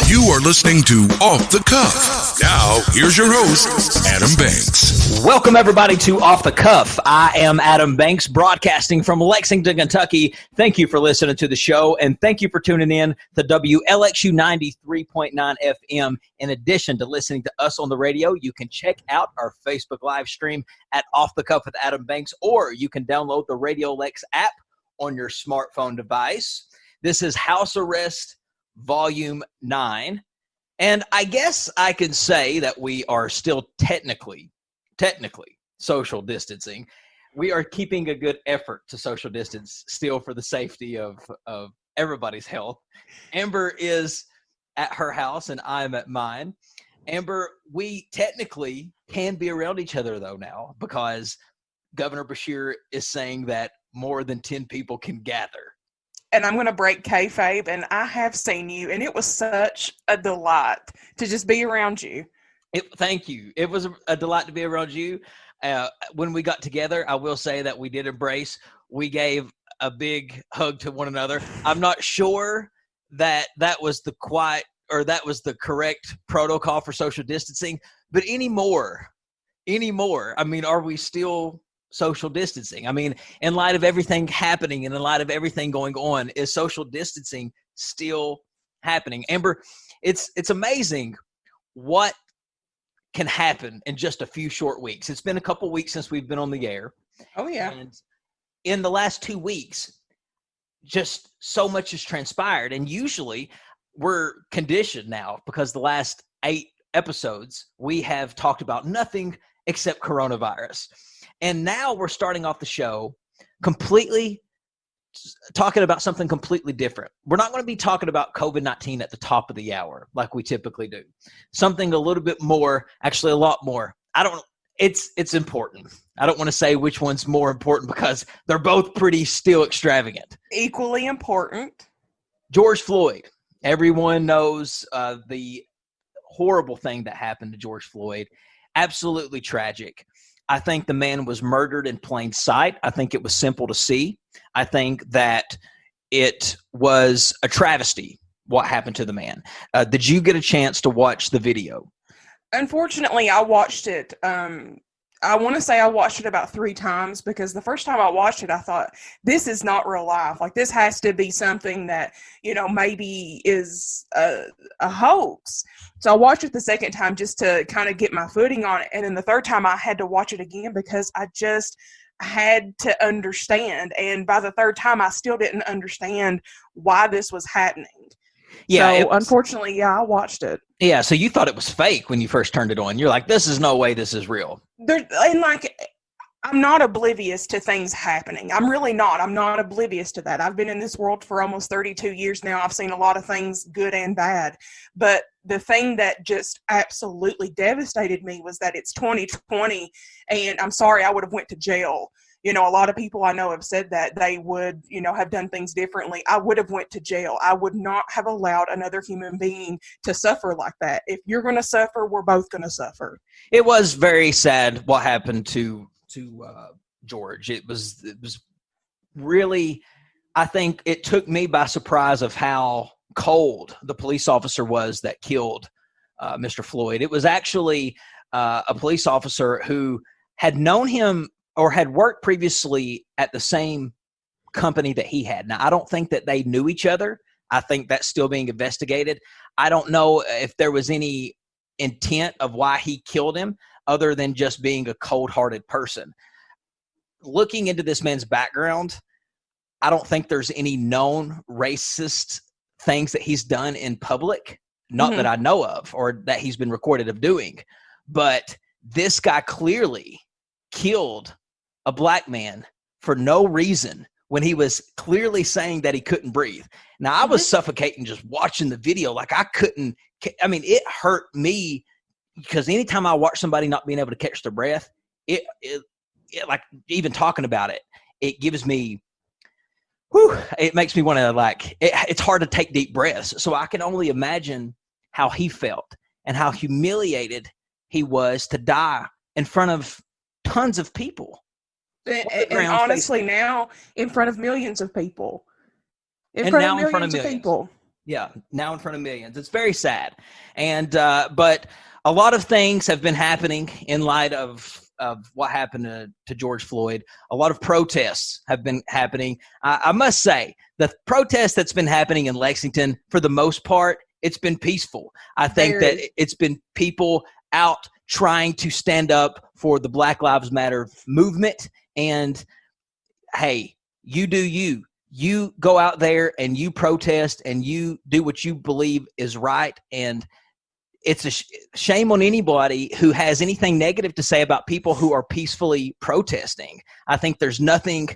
You are listening to Off the Cuff. Now, here's your host, Adam Banks. Welcome, everybody, to Off the Cuff. I am Adam Banks, broadcasting from Lexington, Kentucky. Thank you for listening to the show, and thank you for tuning in to WLXU 93.9 FM. In addition to listening to us on the radio, you can check out our Facebook live stream at Off the Cuff with Adam Banks, or you can download the Radio Lex app on your smartphone device. This is House Arrest Volume 9. And I guess I can say that we are still technically social distancing. We are keeping a good effort to social distance still for the safety of everybody's health. Amber is at her house and I'm at mine. Amber, we technically can be around each other though now, because Governor Beshear is saying that more than 10 people can gather. And I'm going to break kayfabe, and I have seen you, and it was such a delight to just be around you. Thank you. It was a delight to be around you. When we got together, I will say that we did embrace. We gave a big hug to one another. I'm not sure that was the correct protocol for social distancing, but anymore, I mean, are we still social distancing? I mean, in light of everything happening and in light of everything going on, is social distancing still happening? Amber, it's amazing what can happen in just a few short weeks. It's been a couple weeks since we've been on the air. Oh, yeah. And in the last 2 weeks, just so much has transpired. And usually we're conditioned now, because the last 8 episodes, we have talked about nothing except coronavirus. And now we're starting off the show completely talking about something completely different. We're not going to be talking about COVID-19 at the top of the hour like we typically do. Something a little bit more, actually a lot more. It's important. I don't want to say which one's more important because they're both pretty still extravagant. Equally important. George Floyd. Everyone knows the horrible thing that happened to George Floyd. Absolutely tragic. I think the man was murdered in plain sight. I think it was simple to see. I think that it was a travesty what happened to the man. Did you get a chance to watch the video? Unfortunately, I watched it. I want to say I watched it about 3 times, because the first time I watched it, I thought, this is not real life. Like, this has to be something that, maybe is a hoax. So I watched it the second time just to kind of get my footing on it. And then the third time I had to watch it again because I just had to understand. And by the third time, I still didn't understand why this was happening. Yeah. So unfortunately, I watched it. Yeah. So you thought it was fake when you first turned it on. You're like, this is no way this is real. I'm not oblivious to things happening. I'm really not. I'm not oblivious to that. I've been in this world for almost 32 years now. I've seen a lot of things, good and bad. But the thing that just absolutely devastated me was that it's 2020, and I'm sorry, I would have went to jail. A lot of people I know have said that they would, have done things differently. I would have went to jail. I would not have allowed another human being to suffer like that. If you're going to suffer, we're both going to suffer. It was very sad what happened to George. It was really, I think it took me by surprise of how cold the police officer was that killed Mr. Floyd. It was actually a police officer who had known him or had worked previously at the same company that he had. Now, I don't think that they knew each other. I think that's still being investigated. I don't know if there was any intent of why he killed him other than just being a cold-hearted person. Looking into this man's background, I don't think there's any known racist things that he's done in public, not that I know of, or that he's been recorded of doing. But this guy clearly killed a black man for no reason when he was clearly saying that he couldn't breathe. Now, I was suffocating just watching the video. Like, it hurt me, because anytime I watch somebody not being able to catch their breath, it like, even talking about it, it gives me, it makes me want to, it's hard to take deep breaths. So I can only imagine how he felt and how humiliated he was to die in front of tons of people. And honestly, now in front of millions of people. In front of millions of people. Yeah, now in front of millions. It's very sad. And but a lot of things have been happening in light of what happened to George Floyd. A lot of protests have been happening. I must say, the protest that's been happening in Lexington, for the most part, it's been peaceful. I think that it's been people out trying to stand up for the Black Lives Matter movement. And hey, you do you. You go out there and you protest and you do what you believe is right. And it's a shame on anybody who has anything negative to say about people who are peacefully protesting. I think there's nothing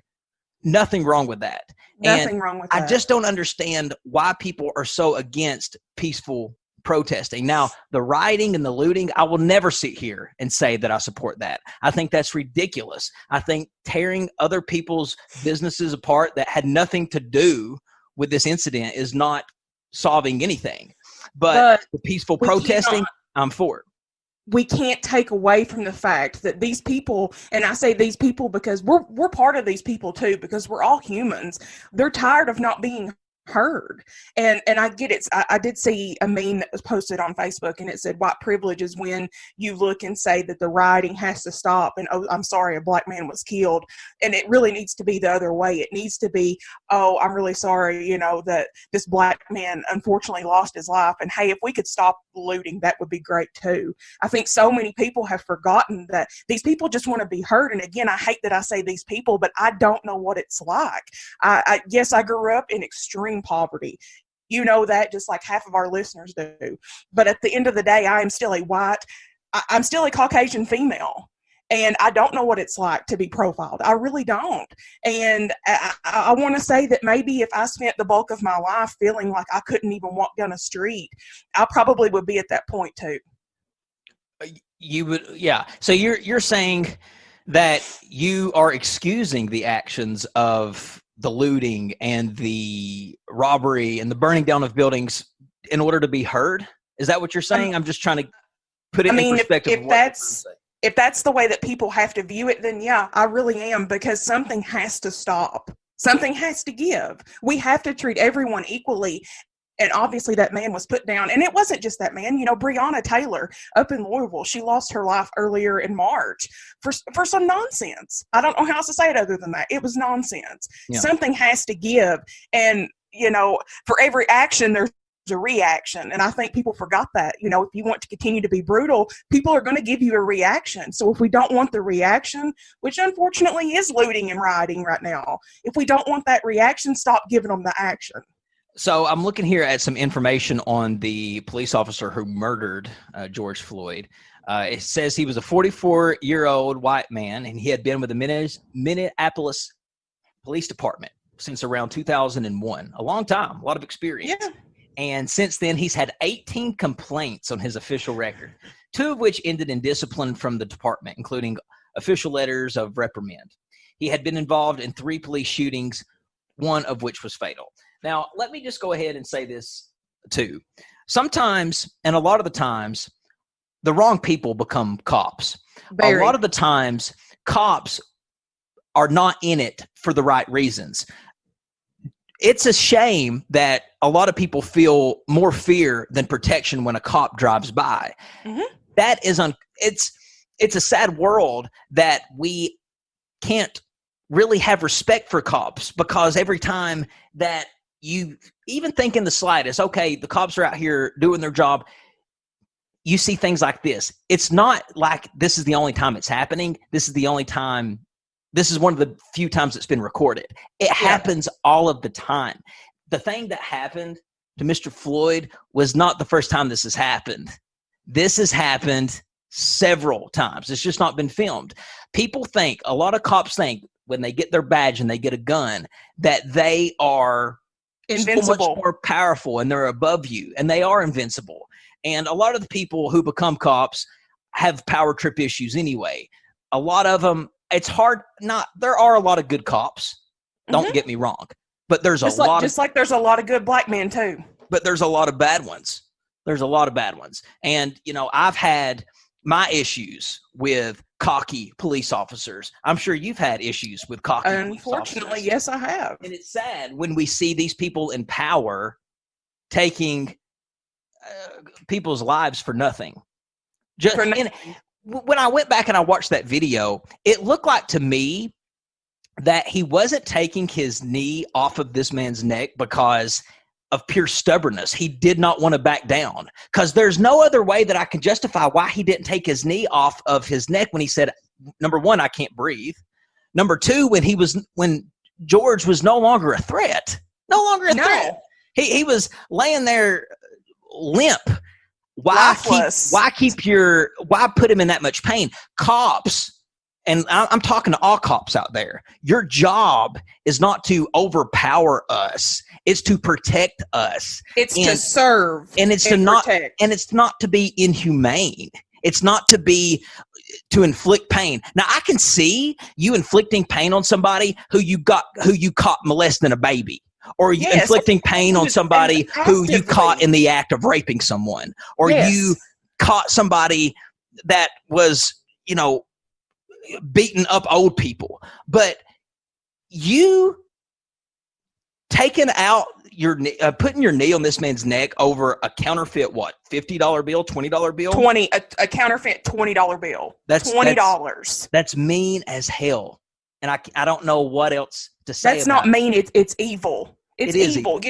wrong with that. Nothing wrong with that. I just don't understand why people are so against peaceful protesting. Now, the rioting and the looting, I will never sit here and say that I support that. I think that's ridiculous. I think tearing other people's businesses apart that had nothing to do with this incident is not solving anything. But the peaceful protesting, I'm for it. We can't take away from the fact that these people, and I say these people because we're part of these people too, because we're all humans. They're tired of not being heard. And I get it. I did see a meme that was posted on Facebook, and it said white privilege is when you look and say that the rioting has to stop and, oh, I'm sorry, a black man was killed. And it really needs to be the other way. It needs to be, oh, I'm really sorry, that this black man unfortunately lost his life. And hey, if we could stop looting, that would be great too. I think so many people have forgotten that these people just want to be heard. And again, I hate that I say these people, but I don't know what it's like. Yes, I grew up in extreme poverty. You know that, just like half of our listeners do. But at the end of the day, I am still I'm still a Caucasian female. And I don't know what it's like to be profiled. I really don't. And I want to say that maybe if I spent the bulk of my life feeling like I couldn't even walk down a street, I probably would be at that point too. You would, yeah. So you're saying that you are excusing the actions of the looting and the robbery and the burning down of buildings in order to be heard? Is that what you're saying? I'm just trying to put it in perspective. If that's the way that people have to view it, then yeah, I really am, because something has to stop. Something has to give. We have to treat everyone equally. And obviously that man was put down. And it wasn't just that man. Breonna Taylor up in Louisville, she lost her life earlier in March for some nonsense. I don't know how else to say it other than that. It was nonsense. Yeah. Something has to give. And, for every action, there's a reaction. And I think people forgot that. If you want to continue to be brutal, people are going to give you a reaction. So if we don't want the reaction, which unfortunately is looting and rioting right now, if we don't want that reaction, stop giving them the action. So I'm looking here at some information on the police officer who murdered George Floyd. It says he was a 44-year-old white man, and he had been with the Minneapolis Police Department since around 2001. A long time, a lot of experience. Yeah. And since then, he's had 18 complaints on his official record, 2 of which ended in discipline from the department, including official letters of reprimand. He had been involved in 3 police shootings, 1 of which was fatal. Now, let me just go ahead and say this, too. Sometimes, and a lot of the times, the wrong people become cops. A lot of the times, cops are not in it for the right reasons. It's a shame that a lot of people feel more fear than protection when a cop drives by. Mm-hmm. That is it's a sad world that we can't really have respect for cops, because every time that you even think in the slightest, okay, the cops are out here doing their job, you see things like this. It's not like this is the only time it's happening. This is one of the few times it's been recorded. It happens all of the time. The thing that happened to Mr. Floyd was not the first time this has happened. This has happened several times. It's just not been filmed. A lot of cops think when they get their badge and they get a gun that they are invincible, so much more powerful, and they're above you, and they are invincible. And a lot of the people who become cops have power trip issues anyway. A lot of them, it's hard not. There are a lot of good cops. Don't get me wrong, but there's just like there's a lot of good black men too. But there's a lot of bad ones. And I've had my issues with cocky police officers. I'm sure you've had issues with cocky police officers. Unfortunately, yes, I have. And it's sad when we see these people in power taking people's lives for nothing. Just when I went back and I watched that video, it looked like to me that he wasn't taking his knee off of this man's neck because of pure stubbornness. He did not want to back down, because there's no other way that I can justify why he didn't take his knee off of his neck when he said, number one, I can't breathe. Number two, when George was no longer a threat. No longer a threat. He was laying there limp. Why put him in that much pain? Cops, and I'm talking to all cops out there, your job is not to overpower us. It's to protect us. It's to serve. And it's it's not to be inhumane. It's not to inflict pain. Now, I can see you inflicting pain on somebody who you caught molesting a baby, or you inflicting pain on somebody who you caught in the act of raping someone, or you caught somebody that was, beating up old people. But you taking out putting your knee on this man's neck over a counterfeit, what, $50 bill, $20 bill? A counterfeit $20 bill. That's $20. That's mean as hell. And I don't know what else to say. That's not mean. It's evil. It's evil.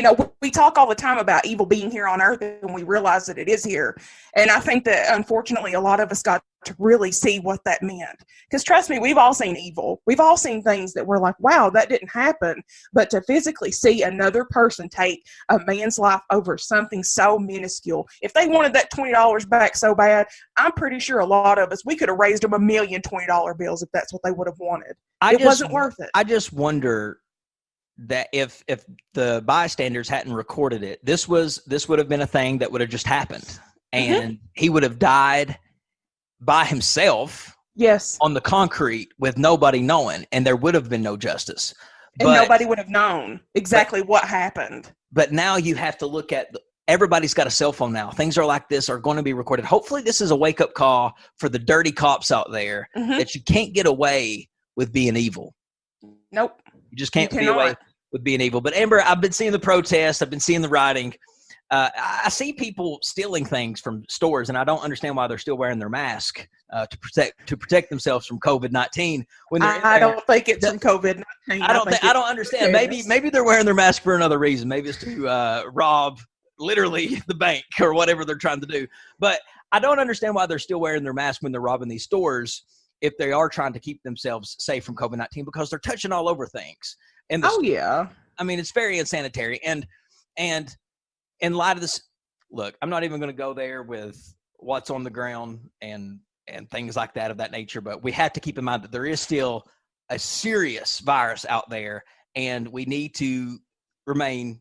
We talk all the time about evil being here on earth, and we realize that it is here. And I think that, unfortunately, a lot of us got to really see what that meant. Because trust me, we've all seen evil. We've all seen things that we're like, wow, that didn't happen. But to physically see another person take a man's life over something so minuscule, if they wanted that $20 back so bad, I'm pretty sure a lot of us, we could have raised them a million $20 bills if that's what they would have wanted. It wasn't worth it. I just wonder that if the bystanders hadn't recorded it, this would have been a thing that would have just happened, and he would have died by himself, on the concrete with nobody knowing, and there would have been no justice, and nobody would have known exactly what happened. But now you have to look at everybody's got a cell phone now. Things are like this are going to be recorded. Hopefully this is a wake-up call for the dirty cops out there, that you can't get away with being evil. Nope. You just can't be away with being evil. But Amber, I've been seeing the protests. I've been seeing the rioting. I see people stealing things from stores, and I don't understand why they're still wearing their mask to protect themselves from COVID-19. When I don't think it's from COVID-19. I don't understand. Maybe they're wearing their mask for another reason. Maybe it's to rob literally the bank or whatever they're trying to do. But I don't understand why they're still wearing their mask when they're robbing these stores if they are trying to keep themselves safe from COVID-19, because they're touching all over things. And I mean, it's very unsanitary. And in light of this, look, I'm not even going to go there with what's on the ground and things like that of that nature, but we have to keep in mind that there is still a serious virus out there, and we need to remain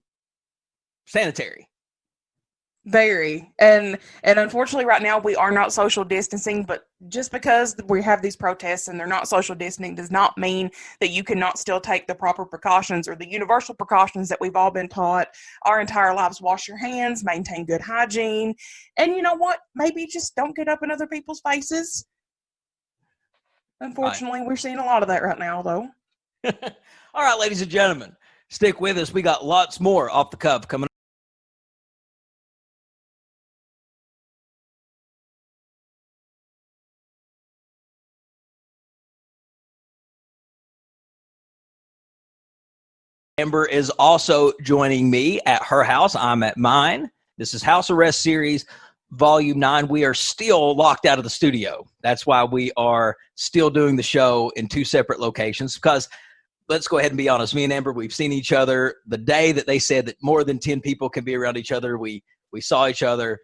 sanitary. Very. And unfortunately right now we are not social distancing, but just because we have these protests and they're not social distancing does not mean that you cannot still take the proper precautions, or the universal precautions that we've all been taught our entire lives. Wash your hands, maintain good hygiene, and you know what? Maybe just don't get up in other people's faces. Unfortunately, we're seeing a lot of that right now, though. All right, ladies and gentlemen, stick with us. We got lots more off the cuff coming up. Amber is also joining me at her house. I'm at mine. This is House Arrest Series, Volume 9. We are still locked out of the studio. That's why we are still doing the show in two separate locations, because let's go ahead and be honest. Me and Amber, we've seen each other the day that they said that more than 10 people can be around each other. We saw each other.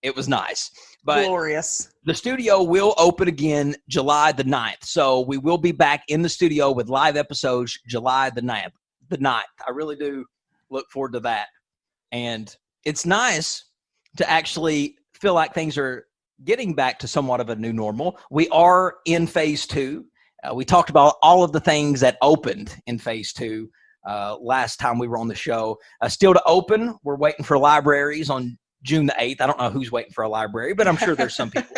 It was nice. But glorious. The studio will open again July the 9th. So we will be back in the studio with live episodes July the 9th. I really do look forward to that. And it's nice to actually feel like things are getting back to somewhat of a new normal. We are in phase 2. We talked about all of the things that opened in phase 2 last time we were on the show. Still to open, we're waiting for libraries on June the 8th. I don't know who's waiting for a library, but I'm sure there's some people.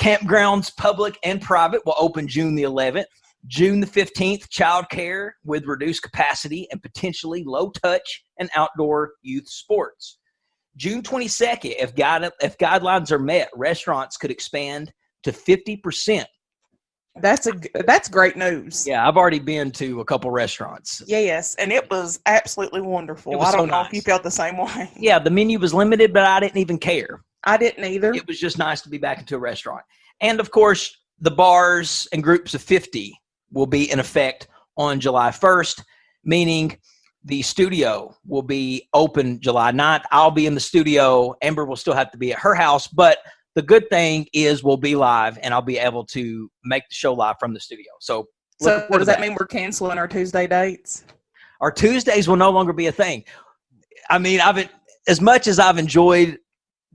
Campgrounds, public and private, will open June the 11th. June the 15th, childcare with reduced capacity and potentially low touch and outdoor youth sports. June 22nd, if guidelines are met, restaurants could expand to 50%. That's great news. Yeah, I've already been to a couple restaurants. Yes, and it was absolutely wonderful. I don't know if you felt the same way. Yeah, the menu was limited, but I didn't even care. I didn't either. It was just nice to be back into a restaurant. And of course, the bars and groups of 50 will be in effect on July 1st, meaning the studio will be open July 9th. I'll be in the studio. Amber will still have to be at her house, but the good thing is we'll be live, and I'll be able to make the show live from the studio. So does that mean we're canceling our Tuesday dates? Our Tuesdays will no longer be a thing. I mean, as much as I've enjoyed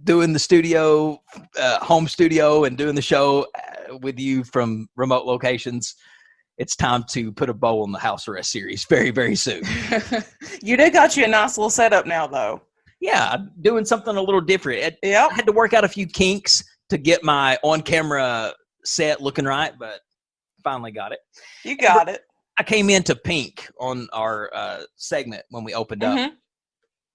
doing the studio, home studio, and doing the show with you from remote locations, it's time to put a bow on the house arrest series very, very soon. You did got you a nice little setup now, though. Yeah, I'm doing something a little different. Yeah, I had to work out a few kinks to get my on-camera set looking right, but finally got it. You got it. I came into pink on our segment when we opened up.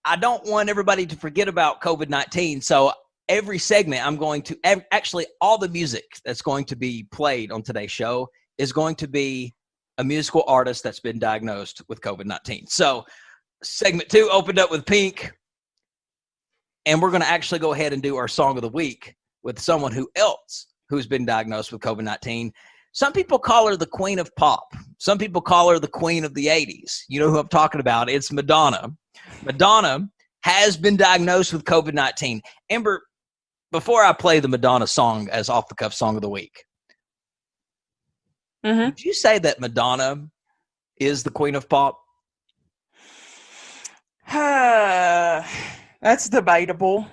I don't want everybody to forget about COVID-19, so every segment I'm going to – actually, all the music that's going to be played on today's show is going to be a musical artist that's been diagnosed with COVID-19. So segment 2 opened up with Pink, and we're going to actually go ahead and do our song of the week with someone else who's been diagnosed with COVID-19. Some people call her the queen of pop. Some people call her the queen of the 80s. You know who I'm talking about. It's Madonna. Madonna has been diagnosed with COVID-19. Amber, before I play the Madonna song as off-the-cuff song of the week, did you say that Madonna is the queen of pop? That's debatable.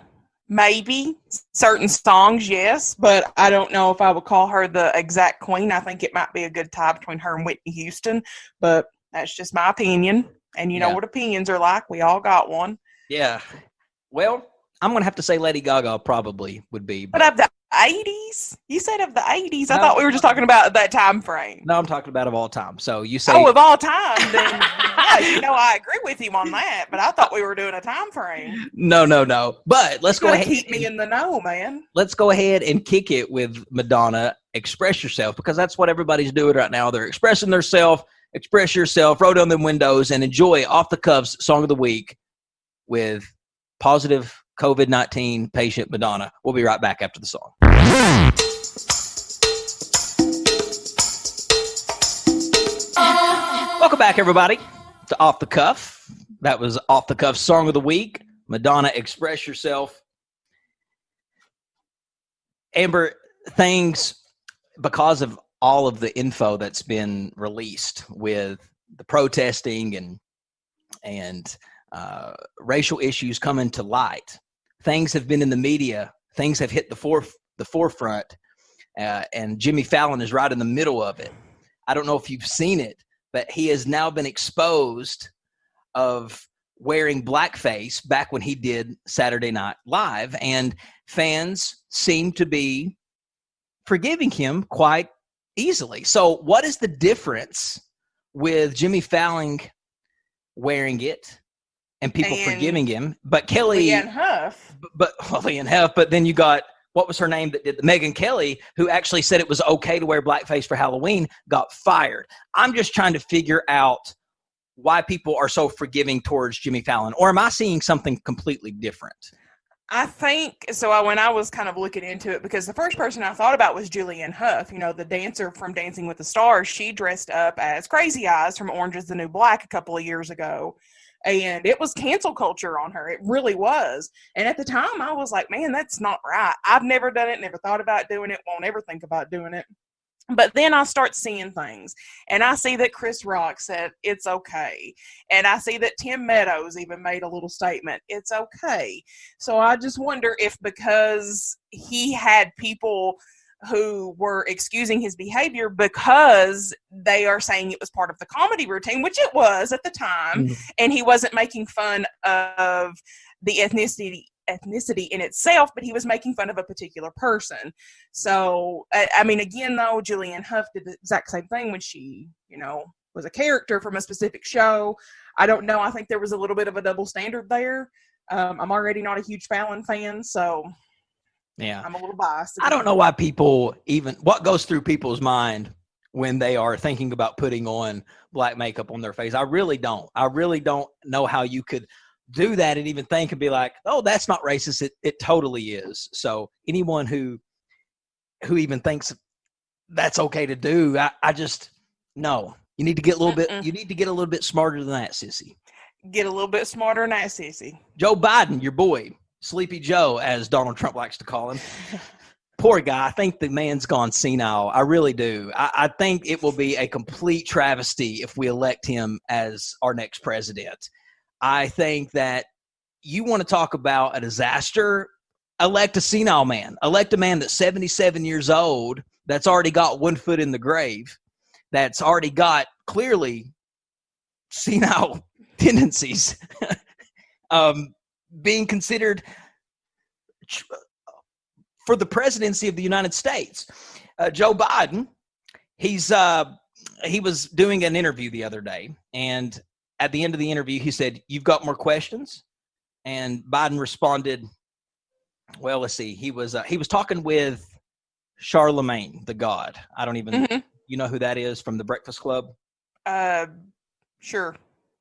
Maybe. Certain songs, yes, but I don't know if I would call her the exact queen. I think it might be a good tie between her and Whitney Houston, but that's just my opinion. And you know what opinions are like. We all got one. Yeah. Well, I'm going to have to say Lady Gaga probably would be. But of the 80s? You said of the 80s. I thought we were just talking about that time frame. No, I'm talking about of all time. So you say. Oh, of all time. Then, yeah, I agree with you on that. But I thought we were doing a time frame. No. But let's go ahead. Keep me in the know, man. Let's go ahead and kick it with Madonna. Express yourself, because that's what everybody's doing right now. They're expressing themselves. Express yourself. Roll down them windows and enjoy Off the Cuffs Song of the Week with positive COVID-19 patient Madonna. We'll be right back after the song. Welcome back, everybody, to Off the Cuff. That was Off the Cuff Song of the Week. Madonna, Express Yourself. Amber, things, because of all of the info that's been released with the protesting and racial issues coming to light, things have been in the media. Things have hit the forefront, and Jimmy Fallon is right in the middle of it. I don't know if you've seen it, but he has now been exposed of wearing blackface back when he did Saturday Night Live, and fans seem to be forgiving him quite easily. So what is the difference with Jimmy Fallon wearing it and people forgiving him, but Kelly Leanne Huff. Leanne Huff, but then you got, what was her name that did the Megyn Kelly, who actually said it was okay to wear blackface for Halloween, got fired. I'm just trying to figure out why people are so forgiving towards Jimmy Fallon, or am I seeing something completely different? I think so. When I was kind of looking into it, because the first person I thought about was Julianne Hough, the dancer from Dancing with the Stars. She dressed up as Crazy Eyes from Orange is the New Black a couple of years ago, and it was cancel culture on her. It really was. And at the time, I was like, man, that's not right. I've never done it, never thought about doing it, won't ever think about doing it. But then I start seeing things, and I see that Chris Rock said it's okay. And I see that Tim Meadows even made a little statement, it's okay. So I just wonder if because he had people who were excusing his behavior because they are saying it was part of the comedy routine, which it was at the time, and he wasn't making fun of the ethnicity in itself, but he was making fun of a particular person. So, I mean, again, though, Julianne Hough did the exact same thing when she, was a character from a specific show. I don't know. I think there was a little bit of a double standard there. I'm already not a huge Fallon fan, so yeah, I'm a little biased. I don't know why what goes through people's mind when they are thinking about putting on black makeup on their face. I really don't know how you could do that and even think and be like, oh, that's not racist. It totally is. So anyone who even thinks that's okay to do, I just, no. You need to get a little bit. You need to get a little bit smarter than that, sissy. Get a little bit smarter than that, sissy. Joe Biden, your boy, Sleepy Joe, as Donald Trump likes to call him. Poor guy. I think the man's gone senile. I really do. I think it will be a complete travesty if we elect him as our next president. I think that you want to talk about a disaster. Elect a senile man. Elect a man that's 77 years old, that's already got one foot in the grave, that's already got clearly senile tendencies, being considered for the presidency of the United States. Joe Biden, he was doing an interview the other day, and at the end of the interview, he said, "You've got more questions?" And Biden responded, well, let's see. He was talking with Charlemagne, the God. I don't even, you know who that is from the Breakfast Club? Sure.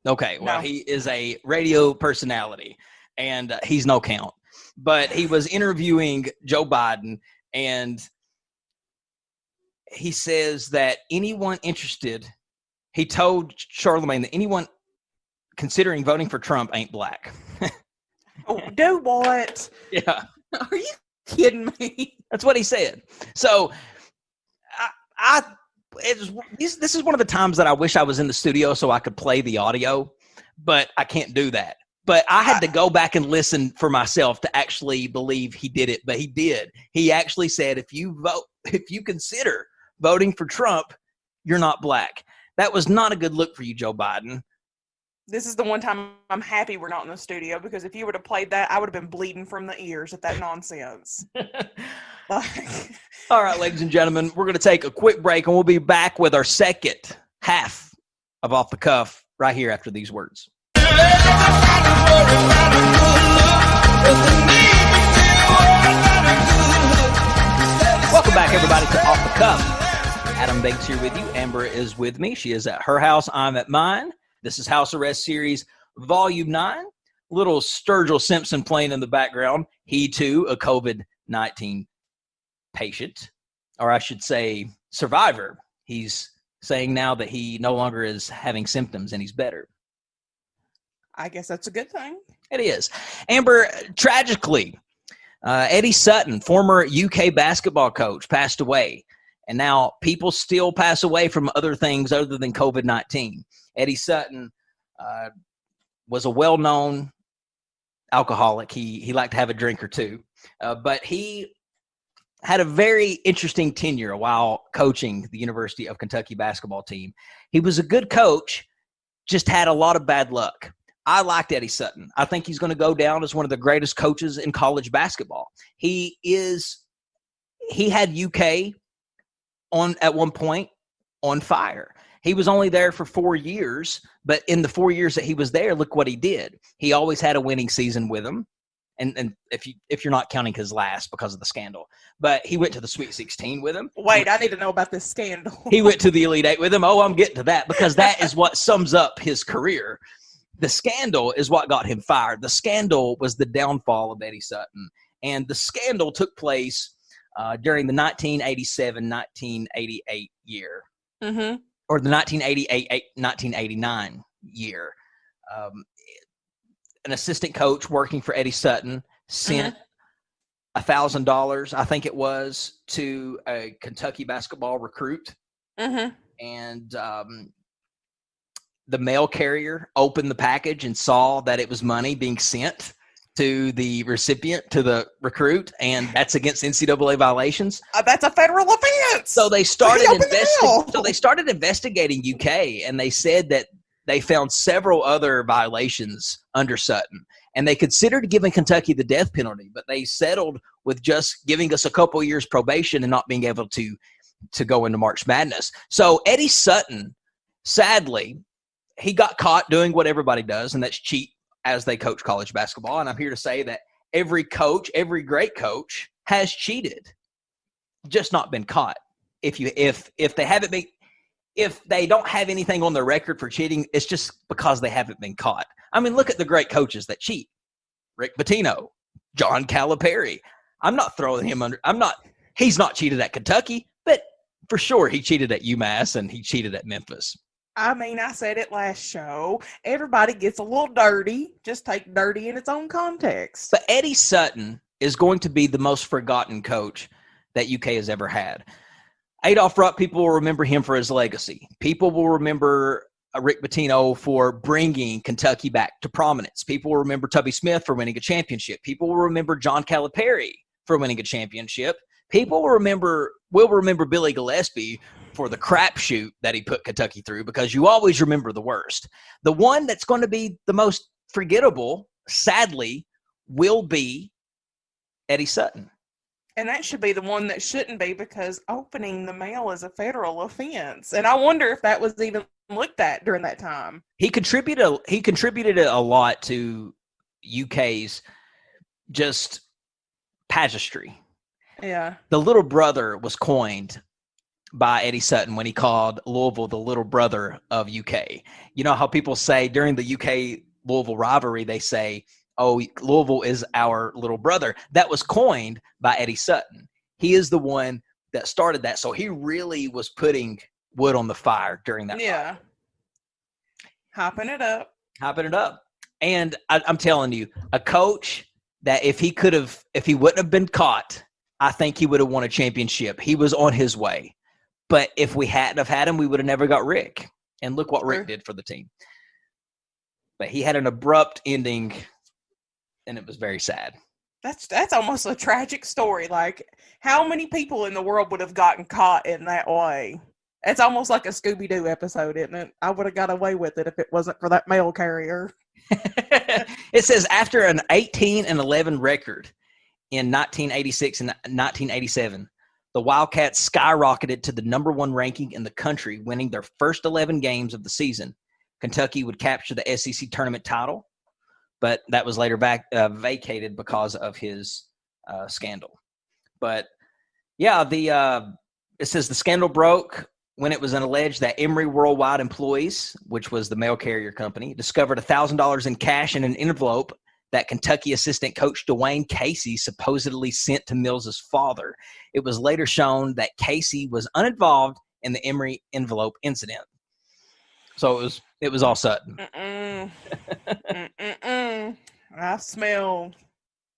Okay. Well, No. He is a radio personality, and he's no count. But he was interviewing Joe Biden, and he says that anyone interested, he told Charlemagne that anyone considering voting for Trump ain't black. Oh, do what? Yeah. Are you kidding me? That's what he said. So this is one of the times that I wish I was in the studio so I could play the audio, but I can't do that. But I had to go back and listen for myself to actually believe he did it. But he did. He actually said, if you consider voting for Trump, you're not black. That was not a good look for you, Joe Biden. This is the one time I'm happy we're not in the studio, because if you would have played that, I would have been bleeding from the ears at that nonsense. All right, ladies and gentlemen, we're going to take a quick break, and we'll be back with our second half of Off the Cuff right here after these words. Welcome back, everybody, to Off the Cuff. Adam Banks here with you. Amber is with me. She is at her house. I'm at mine. This is House Arrest Series Volume 9. Little Sturgill Simpson playing in the background. He, too, a COVID-19 patient, or I should say survivor. He's saying now that he no longer is having symptoms and he's better. I guess that's a good thing. It is. Amber, tragically, Eddie Sutton, former UK basketball coach, passed away. And now people still pass away from other things other than COVID-19. Eddie Sutton was a well-known alcoholic. He liked to have a drink or two. But he had a very interesting tenure while coaching the University of Kentucky basketball team. He was a good coach, just had a lot of bad luck. I liked Eddie Sutton. I think he's going to go down as one of the greatest coaches in college basketball. He had UK at one point on fire. He was only there for 4 years, but in the 4 years that he was there, look what he did. He always had a winning season with him. And if you're not counting his last because of the scandal, but he went to the Sweet 16 with him. Wait, I need to know about this scandal. He went to the Elite Eight with him. Oh, I'm getting to that because that is what sums up his career. The scandal is what got him fired. The scandal was the downfall of Eddie Sutton. And the scandal took place during the 1987-1988 year. Mm-hmm. Or the 1988-1989 year. An assistant coach working for Eddie Sutton sent $1,000, I think it was, to a Kentucky basketball recruit. Mm-hmm. And the mail carrier opened the package and saw that it was money being sent to the recipient, to the recruit, and that's against NCAA violations. That's a federal offense. So they started So they started investigating UK, and they said that they found several other violations under Sutton. and they considered giving Kentucky the death penalty, but they settled with just giving us a couple years probation and not being able to go into March Madness. So Eddie Sutton, sadly, he got caught doing what everybody does, and that's cheat as they coach college basketball. And I'm here to say that every coach, every great coach, has cheated, just not been caught. If they don't have anything on their record for cheating, it's just because they haven't been caught. I mean, look at the great coaches that cheat. Rick Pitino, John Calipari. I'm not throwing him under. He's not cheated at Kentucky, but for sure he cheated at UMass and he cheated at Memphis. I mean, I said it last show. Everybody gets a little dirty. Just take dirty in its own context. But Eddie Sutton is going to be the most forgotten coach that UK has ever had. Adolph Rupp, people will remember him for his legacy. People will remember Rick Pitino for bringing Kentucky back to prominence. People will remember Tubby Smith for winning a championship. People will remember John Calipari for winning a championship. People will remember Billy Gillespie for the crapshoot that he put Kentucky through, because you always remember the worst. The one that's going to be the most forgettable, sadly, will be Eddie Sutton. And that should be the one that shouldn't be, because opening the mail is a federal offense. And I wonder if that was even looked at during that time. He contributed a lot to UK's just pageantry. Yeah. The little brother was coined by Eddie Sutton when he called Louisville the little brother of UK. You know how people say during the UK Louisville rivalry, they say, oh, Louisville is our little brother. That was coined by Eddie Sutton. He is the one that started that. So he really was putting wood on the fire during that. Yeah. Hopping it up. And I'm telling you, a coach that if he wouldn't have been caught, I think he would have won a championship. He was on his way. But if we hadn't have had him, we would have never got Rick. And look what Rick did for the team. But he had an abrupt ending, and it was very sad. That's almost a tragic story. Like, how many people in the world would have gotten caught in that way? It's almost like a Scooby-Doo episode, isn't it? I would have got away with it if it wasn't for that mail carrier. It says after an 18-11 record in 1986 and 1987, the Wildcats skyrocketed to the number 1 ranking in the country, winning their first 11 games of the season. Kentucky would capture the SEC tournament title, but that was later vacated because of his scandal. But yeah, it says the scandal broke when it was alleged that Emory Worldwide Employees, which was the mail carrier company, discovered $1,000 in cash in an envelope that Kentucky assistant coach Dwayne Casey supposedly sent to Mills's father. It was later shown that Casey was uninvolved in the Emory envelope incident. So it was all Sutton. I smell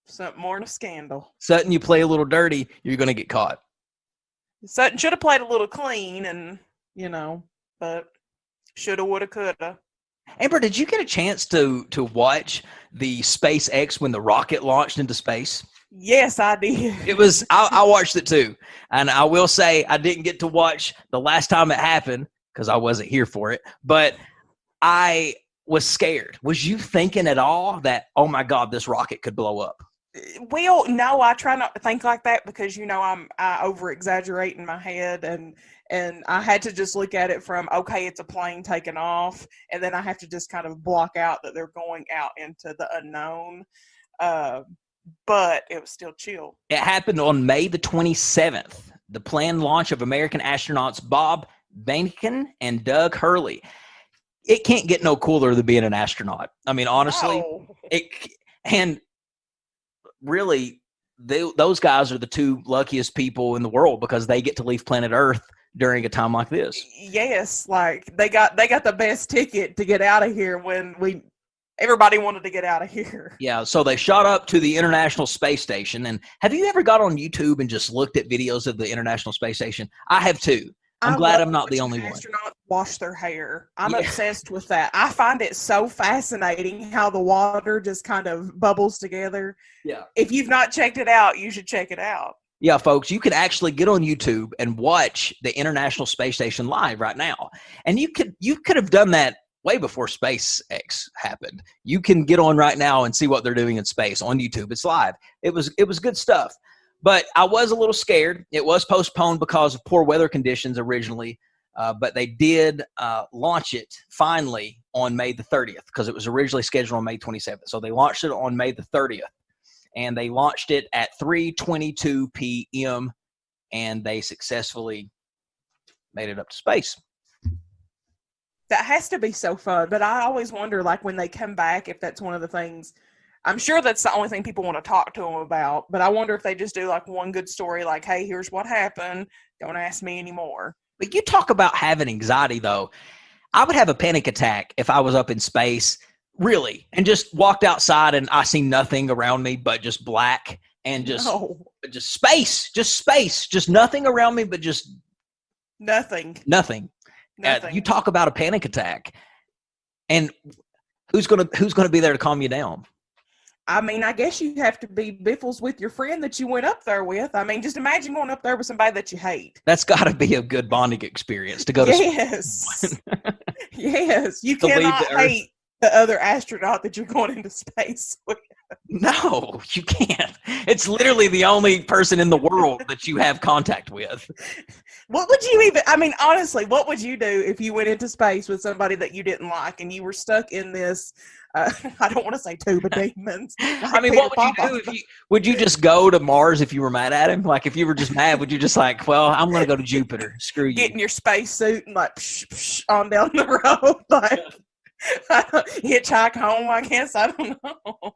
something more than a scandal. Sutton, you play a little dirty, you're going to get caught. Sutton should have played a little clean, and but shoulda, woulda, coulda. Amber, did you get a chance to watch the SpaceX when the rocket launched into space? Yes, I did. It was I watched it too, and I will say I didn't get to watch the last time it happened because I wasn't here for it, but I was scared. Was you thinking at all that, oh my God, this rocket could blow up? Well, no, I try not to think like that because I over exaggerate in my head, and I had to just look at it from, okay, it's a plane taking off, and then I have to just kind of block out that they're going out into the unknown. But it was still chill. It happened on May the 27th. The planned launch of American astronauts Bob Behnken and Doug Hurley. It can't get no cooler than being an astronaut. I mean, honestly, and really, those guys are the two luckiest people in the world because they get to leave planet Earth during a time like this. Yes, like they got the best ticket to get out of here when everybody wanted to get out of here. Yeah, so they shot up to the International Space Station. And have you ever got on YouTube and just looked at videos of the International Space Station? I have too. I'm glad I'm not the only one. Astronauts wash their hair. I'm obsessed with that. I find it so fascinating how the water just kind of bubbles together. Yeah. If you've not checked it out, you should check it out. Yeah, folks, you can actually get on YouTube and watch the International Space Station live right now. And you could have done that way before SpaceX happened. You can get on right now and see what they're doing in space on YouTube. It's live. It was good stuff. But I was a little scared. It was postponed because of poor weather conditions originally. But they did launch it finally on May the 30th because it was originally scheduled on May 27th. So they launched it on May the 30th. And they launched it at 3:22 p.m. and they successfully made it up to space. That has to be so fun. But I always wonder, like, when they come back, if that's one of the things. I'm sure that's the only thing people want to talk to them about. But I wonder if they just do, like, one good story, like, hey, here's what happened. Don't ask me anymore. But you talk about having anxiety, though. I would have a panic attack if I was up in space, really, and just walked outside and I see nothing around me but just black and just space, just nothing around me but just Nothing. You talk about a panic attack, and who's gonna be there to calm you down? I mean, I guess you have to be biffles with your friend that you went up there with. I mean, just imagine going up there with somebody that you hate. That's got to be a good bonding experience to go to. Yes. Yes. You cannot hate the other astronaut that you're going into space with. No, you can't. It's literally the only person in the world that you have contact with. What would you even, I mean, honestly, what would you do if you went into space with somebody that you didn't like and you were stuck in this, I don't want to say tube of demons. I mean, what would you do would you just go to Mars if you were mad at him? Like, if you were just mad, would you just like, well, I'm going to go to Jupiter. Screw you. Get in your space suit and like, psh, on down the road, like, hitchhike home, I guess. I don't know.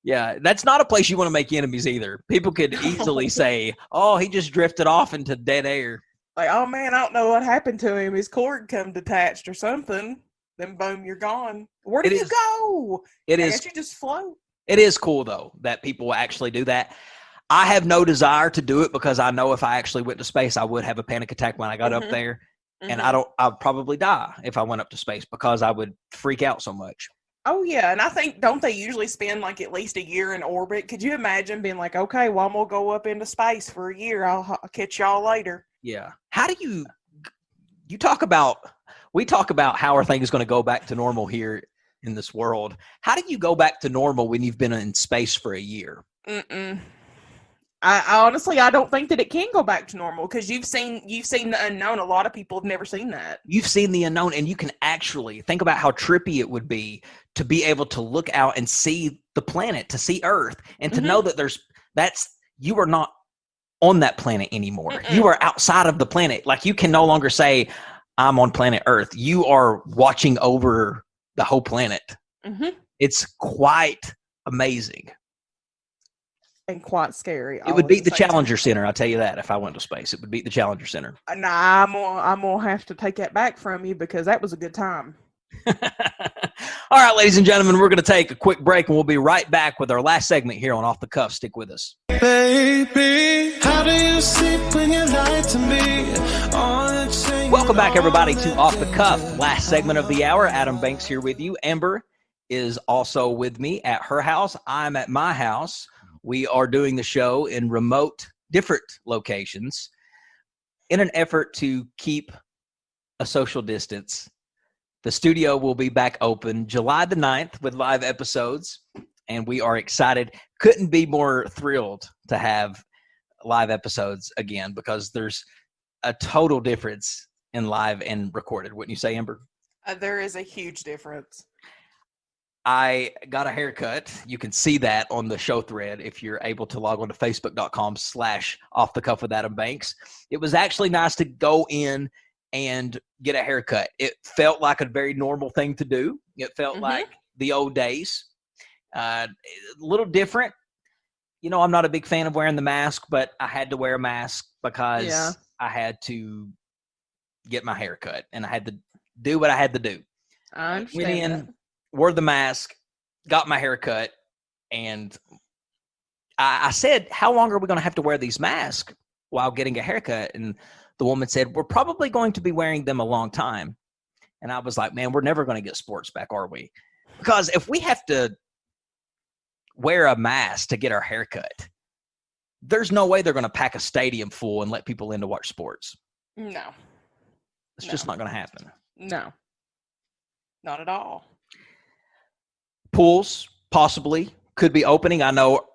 Yeah, that's not a place you want to make enemies either. People could easily say, oh, he just drifted off into dead air. Like, oh, man, I don't know what happened to him. His cord come detached or something. Then, boom, you're gone. Where did you go? I guess you just float. It is cool, though, that people actually do that. I have no desire to do it because I know if I actually went to space, I would have a panic attack when I got up there. And I'd probably die if I went up to space because I would freak out so much. Oh, yeah. And I think, don't they usually spend like at least a year in orbit? Could you imagine being like, okay, well, I'm going to go up into space for a year. I'll catch y'all later. Yeah. How do you talk about, we talk about how are things going to go back to normal here in this world. How do you go back to normal when you've been in space for a year? I honestly, I don't think that it can go back to normal because you've seen the unknown. A lot of people have never seen that. You've seen the unknown, and you can actually think about how trippy it would be to be able to look out and see the planet, to see Earth, and to know that you are not on that planet anymore. You are outside of the planet. Like, you can no longer say, I'm on planet Earth. You are watching over the whole planet. It's quite amazing. And quite scary. It would beat the Challenger Center, I'll tell you that. If I went to space, it would beat the Challenger Center. Nah, I'm gonna have to take that back from you because that was a good time. All right, ladies and gentlemen, we're going to take a quick break, and we'll be right back with our last segment here on Off the Cuff. Stick with us. Baby, how do you sleep when you lie to me? Welcome back, everybody, to Off the Cuff. Last segment of the hour. Adam Banks here with you. Amber is also with me at her house. I'm at my house. We are doing the show in remote, different locations in an effort to keep a social distance. The studio will be back open July the 9th with live episodes, and we are excited. Couldn't be more thrilled to have live episodes again because there's a total difference in live and recorded. Wouldn't you say, Amber? There is a huge difference. I got a haircut. You can see that on the show thread if you're able to log on to facebook.com/Off the Cuff with Adam Banks. It was actually nice to go in and get a haircut. It felt like a very normal thing to do. It felt like the old days. A little different. You know, I'm not a big fan of wearing the mask, but I had to wear a mask because I had to get my haircut and I had to do what I had to do. I understand. Went in, wore the mask, got my hair cut, and I said, how long are we going to have to wear these masks while getting a haircut? And the woman said, we're probably going to be wearing them a long time. And I was like, man, we're never going to get sports back, are we? Because if we have to wear a mask to get our haircut, there's no way they're going to pack a stadium full and let people in to watch sports. No. It's just not going to happen. No. Not at all. Pools possibly could be opening. I know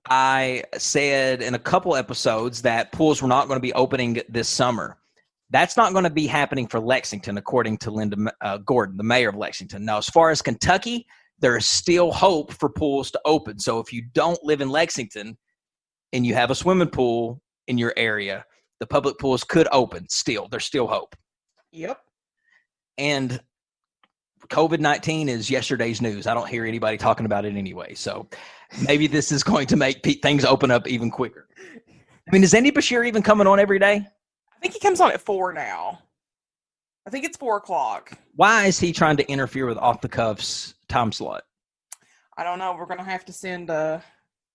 I said in a couple episodes that pools were not going to be opening this summer. That's not going to be happening for Lexington, according to Linda Gordon, the mayor of Lexington. Now, as far as Kentucky, there is still hope for pools to open. So if you don't live in Lexington and you have a swimming pool in your area, the public pools could open still. There's still hope. Yep. And COVID-19 is yesterday's news. I don't hear anybody talking about it anyway. So maybe this is going to make things open up even quicker. I mean, is Andy Bashir even coming on every day? I think he comes on at 4 now. I think it's 4:00. Why is he trying to interfere with Off the Cuff's time slot? I don't know. We're going to have to send a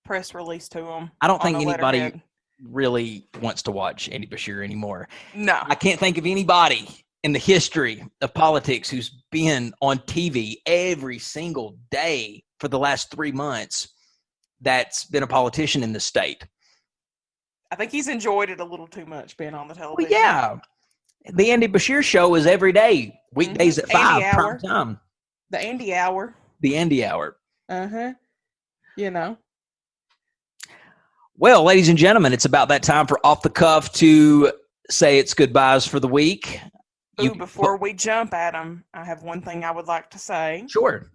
press release to him. I don't think anybody really wants to watch Andy Bashir anymore. No. I can't think of anybody in the history of politics who's been on TV every single day for the last 3 months that's been a politician in the state. I think he's enjoyed it a little too much being on the television. Well, yeah. The Andy Bashir show is every day, weekdays at 5, Andy prime Hour. time. The Andy Hour. The Andy Hour. Uh-huh. You know. Well, ladies and gentlemen, it's about that time for Off the Cuff to say its goodbyes for the week. Before we jump at him, I have one thing I would like to say. Sure.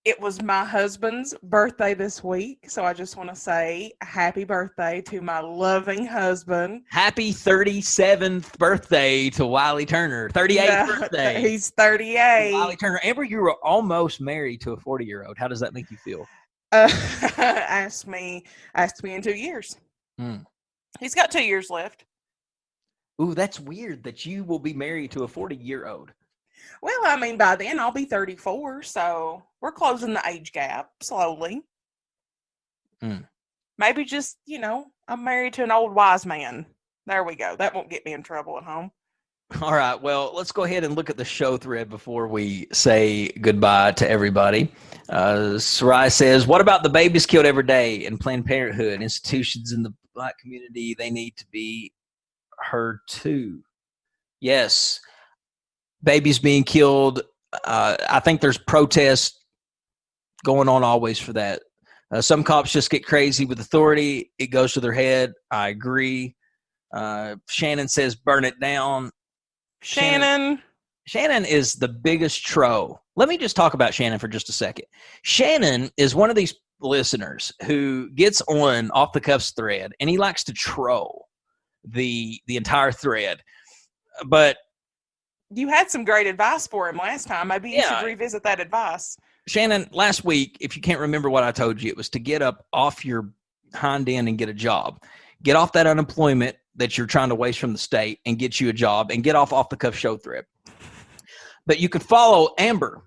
It was my husband's birthday this week, so I just want to say happy birthday to my loving husband. Happy 37th birthday to Wiley Turner. 38th birthday. He's 38. Wiley Turner. Amber, you were almost married to a 40-year-old. How does that make you feel? Asked me in 2 years. He's got 2 years left. Ooh, that's weird that you will be married to a 40-year-old. Well, I mean, by then I'll be 34, so we're closing the age gap slowly. Maybe just, I'm married to an old wise man. There we go. That won't get me in trouble at home. All right. Well, let's go ahead and look at the show thread before we say goodbye to everybody. Sarai says, what about the babies killed every day in Planned Parenthood? Institutions in the Black community, they need to be heard too. Yes. Babies being killed. I think there's protests going on always for that. Some cops just get crazy with authority. It goes to their head. I agree. Shannon says, burn it down. Shannon is the biggest troll. Let me just talk about Shannon for just a second. Shannon is one of these listeners who gets on Off the Cuff's thread, and he likes to troll the entire thread. But you had some great advice for him last time. Maybe you should revisit that advice. Shannon, last week, if you can't remember what I told you, it was to get up off your hind end and get a job. Get off that unemployment that you're trying to waste from the state and get you a job and get off the cuff show thread. But you can follow Amber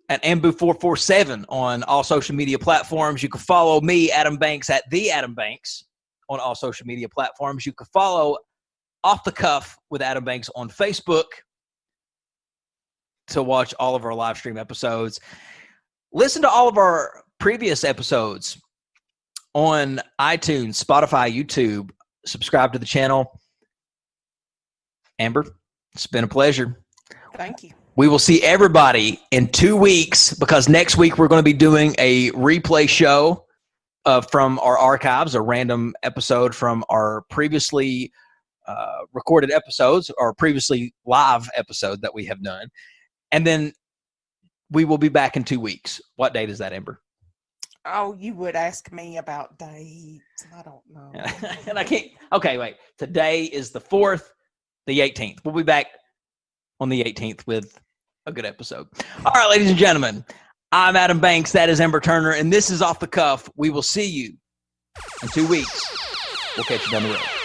at Ambu447 on all social media platforms. You can follow me, Adam Banks, at The Adam Banks on all social media platforms. You can follow Off the Cuff with Adam Banks on Facebook to watch all of our live stream episodes. Listen to all of our previous episodes on iTunes, Spotify, YouTube. Subscribe to the channel. Amber, it's been a pleasure. Thank you. We will see everybody in 2 weeks, because next week we're going to be doing a replay show from our archives, a random episode from our previously recorded episodes, or previously live episode that we have done. And then we will be back in 2 weeks. What date is that, Amber? Oh, you would ask me about dates. I don't know. And I can't. Okay, wait. Today is the 4th, the 18th. We'll be back on the 18th with a good episode. All right, ladies and gentlemen, I'm Adam Banks. That is Amber Turner, and this is Off the Cuff. We will see you in 2 weeks. We'll catch you down the road.